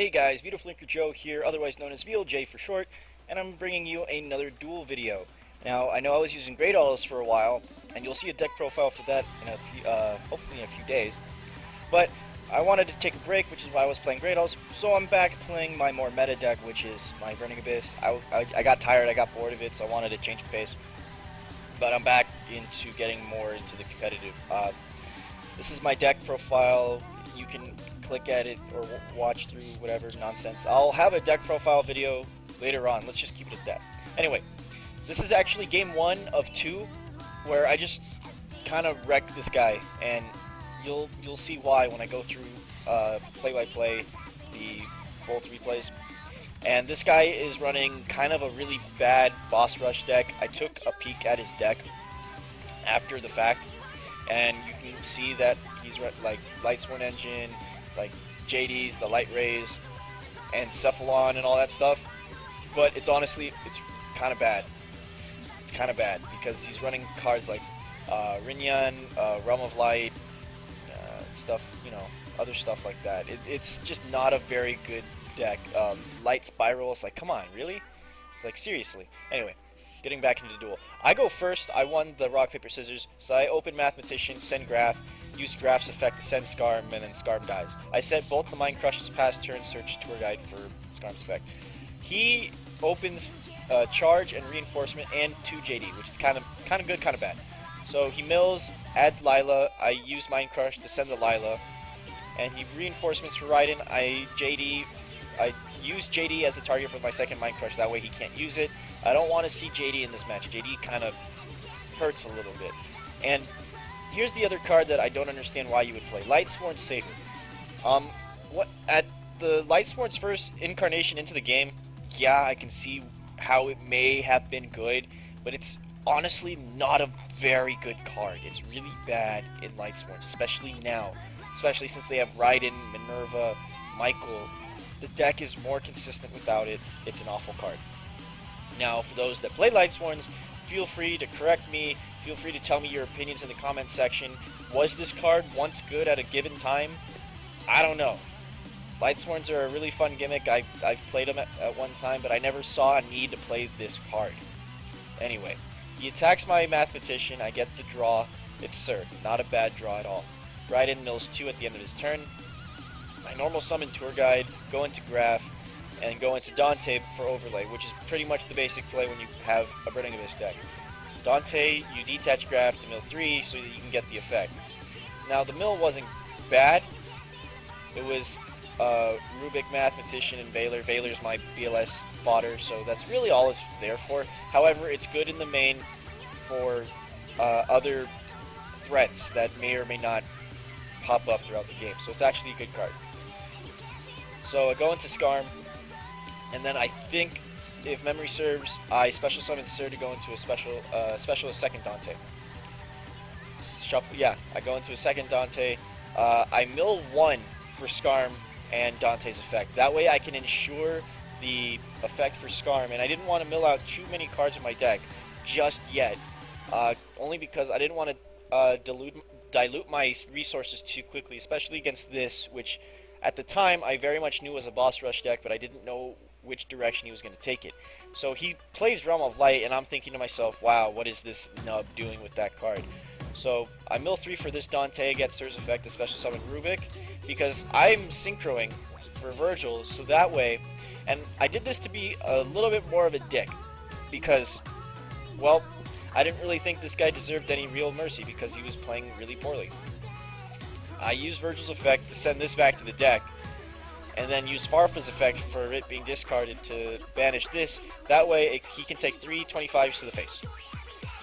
Hey guys, Vito Flinker Joe here, otherwise known as VLJ for short, and I'm bringing you another duel video. Now, I know I was using Great Autos for a while, and you'll see a deck profile for that in a few, hopefully in a few days. But I wanted to take a break, which is why I was playing Great Autos, so I'm back playing my more meta deck, which is my Burning Abyss. I got tired, I got bored of it, so I wanted to change the pace. But I'm back into getting more into the competitive. This is my deck profile. You can click at it or watch through whatever nonsense. I'll have a deck profile video later on. Let's just keep it at that. Anyway, this is actually game 1 of 2 where I just kind of wrecked this guy, and you'll see why when I go through play-by-play the both replays. And this guy is running kind of a really bad boss rush deck. I took a peek at his deck after the fact, and you can see that he's like Lightsworn Engine, like JD's, the Light Rays, and Cephalon and all that stuff. But it's honestly, it's kind of bad. It's kind of bad because he's running cards like Rinyan, Realm of Light, stuff, you know, other stuff like that. It's just not a very good deck. Light Spiral, it's like, come on, really? It's like, seriously. Anyway, getting back into the duel. I go first. I won the rock, paper, scissors. So I open Mathematician, send Graph, use Graph's effect to send Skarm, and then Skarm dies. I set both the Mind Crushes past turn, search Tour Guide for Skarm's effect. He opens Charge and Reinforcement and 2 JD, which is kind of good, kind of bad. So he mills, adds Lila. I use Mind Crush to send the Lila, and he reinforcements for Raiden. I use JD as a target for my second Mind Crush. That way he can't use it. I don't want to see JD in this match. JD kind of hurts a little bit. And here's the other card that I don't understand why you would play. Lightsworn Saber. At the Lightsworn's first incarnation into the game, yeah, I can see how it may have been good, but it's honestly not a very good card. It's really bad in Lightsworns, especially now. Especially since they have Raiden, Minerva, Michael. The deck is more consistent without it. It's an awful card. Now, for those that play Lightsworns, feel free to correct me. Feel free to tell me your opinions in the comments section. Was this card once good at a given time? I don't know. Lightsworns are a really fun gimmick. I've played them at one time, but I never saw a need to play this card. Anyway, he attacks my Mathematician. I get the draw. It's Sir. Not a bad draw at all. Raiden mills 2 at the end of his turn. I normal summon Tour Guide, go into Graph, and go into Dante for Overlay, which is pretty much the basic play when you have a Burning Abyss deck. Dante, you detach Graph to mill 3 so that you can get the effect. Now, the mill wasn't bad. It was Rubik, Mathematician, and Valor. Valor's my BLS fodder, so that's really all it's there for. However, it's good in the main for other threats that may or may not pop up throughout the game, so it's actually a good card. So I go into Skarm, and then I think, if memory serves, I special summon Sir to go into a specialist second Dante. Shuffle, yeah, I go into a second Dante. I mill 1 for Skarm and Dante's effect. That way I can ensure the effect for Skarm, and I didn't want to mill out too many cards in my deck just yet, only because I didn't want to dilute my resources too quickly, especially against this, which at the time I very much knew was a boss rush deck, but I didn't know which direction he was going to take it. So he plays Realm of Light, and I'm thinking to myself, wow, what is this nub doing with that card? So I mill 3 for this Dante, get Sir's effect to special summon Rubik, because I'm synchroing for Virgil, so that way, and I did this to be a little bit more of a dick, because, well, I didn't really think this guy deserved any real mercy because he was playing really poorly. I used Virgil's effect to send this back to the deck, and then used Farfa's effect for it being discarded to banish this. That way he can take 3 25s to the face.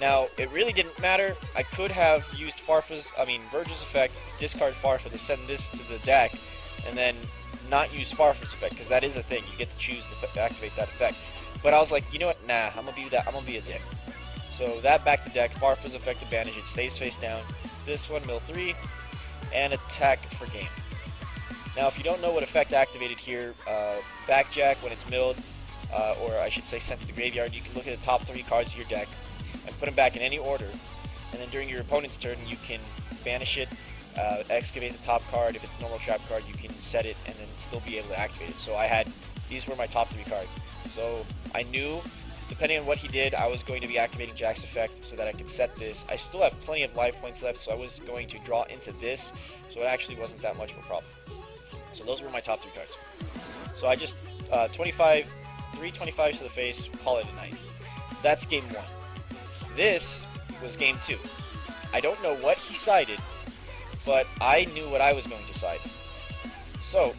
Now, it really didn't matter. I could have used Virgil's effect to discard Farfa to send this to the deck, and then not use Farfa's effect, because that is a thing. You get to choose to activate that effect. But I was like, you know what? Nah, I'm gonna be a dick. So that back to deck, Farfa's effect to banish it, stays face down. This one, mill 3, and attack for game. Now, if you don't know what effect activated here, Backjack, when it's milled, or I should say sent to the graveyard, you can look at the top 3 cards of your deck and put them back in any order, and then during your opponent's turn, you can banish it, excavate the top card. If it's a normal trap card, you can set it and then still be able to activate it. So I had, these were my top 3 cards. So I knew, depending on what he did, I was going to be activating Jack's effect so that I could set this. I still have plenty of life points left, so I was going to draw into this, so it actually wasn't that much of a problem. So those were my top 3 cards. So I just, 25, 3 25s to the face, call it a night. That's game 1. This was game 2. I don't know what he sided, but I knew what I was going to side. So,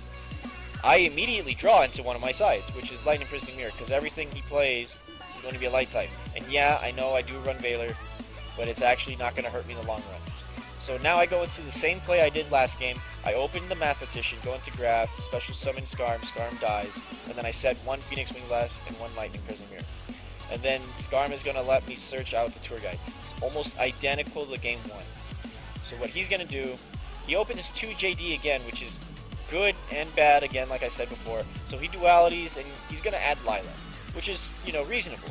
I immediately draw into one of my sides, which is Light Imprisoning Mirror, because everything he plays is going to be a light type. And yeah, I know I do run Veiler, but it's actually not going to hurt me in the long run. So now I go into the same play I did last game. I open the Mathematician, go into Grab, special summon Skarm, Skarm dies, and then I set 1 Phoenix Wing Blast and 1 Lightning Imprisoning Mirror. And then Skarm is going to let me search out the Tour Guide. It's almost identical to game 1. So what he's going to do, he opens 2 JD again, which is good and bad again, like I said before. So he dualities, and he's going to add Lila, which is, you know, reasonable.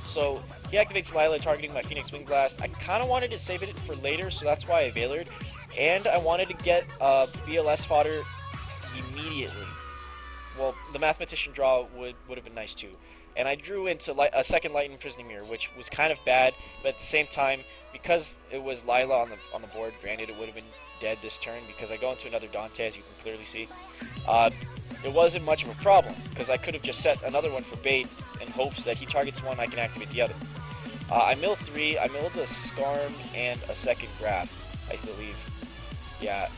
So he activates Lila, targeting my Phoenix Wing Blast. I kind of wanted to save it for later, so that's why I Veilered. And I wanted to get BLS fodder immediately. Well, the Mathematician draw would have been nice too. And I drew into a second Light Imprisoning Mirror, which was kind of bad, but at the same time, because it was Lila on the board, granted it would have been dead this turn, because I go into another Dante, as you can clearly see. It wasn't much of a problem, because I could have just set another one for bait in hopes that he targets one, I can activate the other. I mill 3, I milled a Skarm and a second Grab, I believe. Yeah.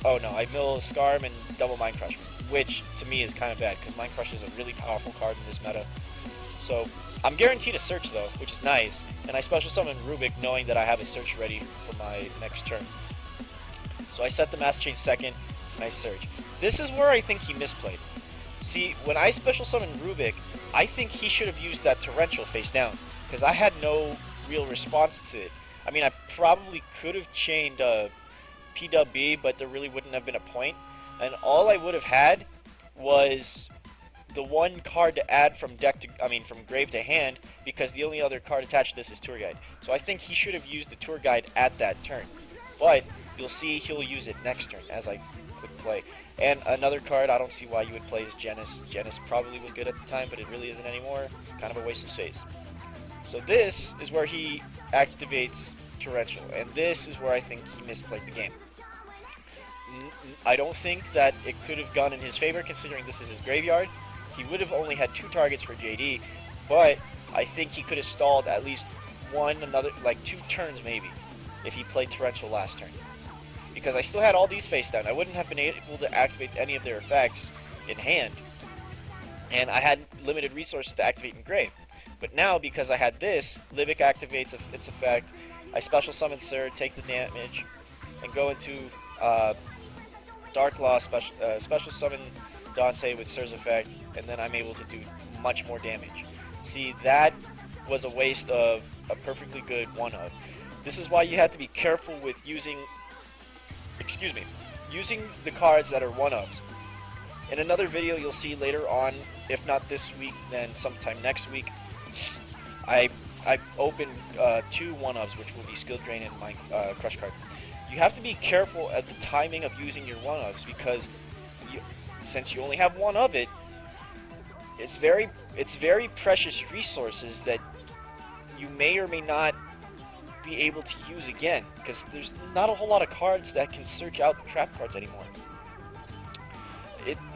Oh no, I mill Skarm and double Mind Crush, which to me is kind of bad, because Mind Crush is a really powerful card in this meta. So, I'm guaranteed a search though, which is nice, and I special summon Rubik knowing that I have a search ready for my next turn. So I set the Mass Change second, and I search. This is where I think he misplayed. See, when I special summoned Rubik, I think he should have used that Torrential face down, because I had no real response to it. I mean, I probably could have chained PWB, but there really wouldn't have been a point. And all I would have had was the one card to add from from grave to hand, because the only other card attached to this is Tour Guide. So I think he should have used the Tour Guide at that turn. But you'll see he'll use it next turn as I click play. And another card I don't see why you would play is Genis. Genis probably was good at the time, but it really isn't anymore. Kind of a waste of space. So this is where he activates Torrential, and this is where I think he misplayed the game. I don't think that it could have gone in his favor, considering this is his graveyard. He would have only had 2 targets for JD, but I think he could have stalled at least 2 turns maybe, if he played Torrential last turn. Because I still had all these face down. I wouldn't have been able to activate any of their effects in hand, and I had limited resources to activate in grave. But now, because I had this, Livic activates its effect, I special summon Sir, take the damage, and go into Dark Law, special summon Dante with Sir's effect, and then I'm able to do much more damage. See, that was a waste of a perfectly good one-of. This is why you have to be careful with using the cards that are one-ofs. In another video you'll see later on, if not this week, then sometime next week, I opened 2 one-ofs, which will be Skill Drain and my Crush card. You have to be careful at the timing of using your one-ofs, because since you only have one of it, it's very precious resources that you may or may not be able to use again, because there's not a whole lot of cards that can search out the trap cards anymore.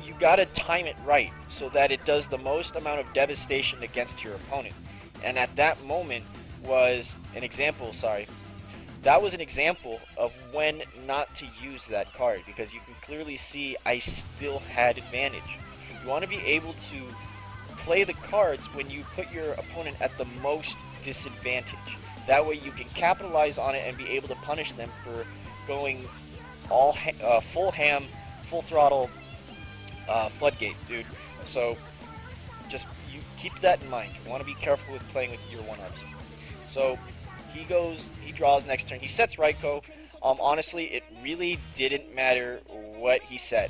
You gotta time it right so that it does the most amount of devastation against your opponent. And at that moment was an example, that was an example of when not to use that card, because you can clearly see I still had advantage. You want to be able to play the cards when you put your opponent at the most disadvantage. That way you can capitalize on it and be able to punish them for going all full ham, full throttle, floodgate, dude. So just you keep that in mind. You want to be careful with playing with your one-ups. So he draws next turn. He sets Raikou. Honestly, it really didn't matter what he said.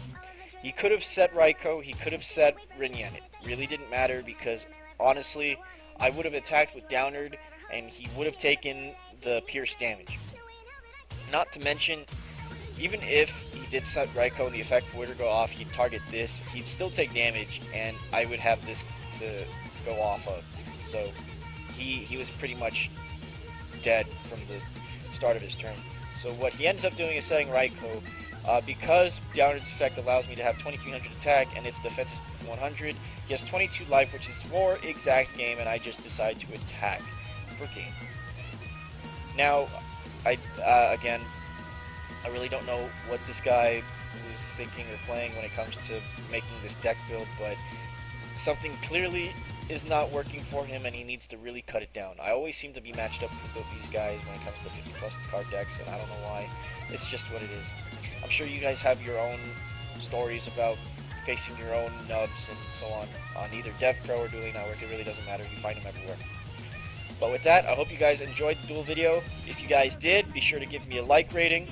He could have set Raikou, he could have set Rinyan. It really didn't matter, because honestly, I would have attacked with Downerd, and he would have taken the pierce damage. Not to mention, even if he did set Raikou and the effect were to go off, he'd target this, he'd still take damage, and I would have this to go off of. So he was pretty much dead from the start of his turn. So what he ends up doing is setting Raikou. Because Downward's effect allows me to have 2300 attack and its defense is 100, he has 22 life, which is 4 exact game, and I just decide to attack for game. Now, again, I really don't know what this guy was thinking or playing when it comes to making this deck build, but something clearly is not working for him, and he needs to really cut it down. I always seem to be matched up with these guys when it comes to 50 plus card decks, and I don't know why. It's just what it is. I'm sure you guys have your own stories about facing your own nubs and so on either DevPro or Dueling Network. It really doesn't matter. You find them everywhere. But with that, I hope you guys enjoyed the duel video. If you guys did, be sure to give me a like rating.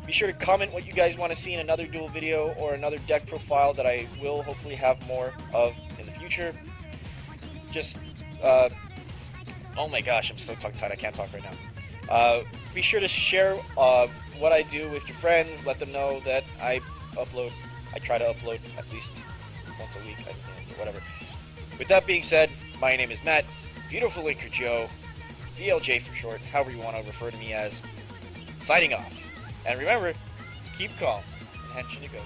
Be sure to comment what you guys want to see in another duel video or another deck profile that I will hopefully have more of in the future. Just, oh my gosh, I'm so tongue-tied, I can't talk right now. Be sure to share what I do with your friends. Let them know that I try to upload at least once a week, or whatever. With that being said, my name is Matt, Beautiful Linker Joe, VLJ for short, however you want to refer to me as, signing off. And remember, keep calm and henshin to go.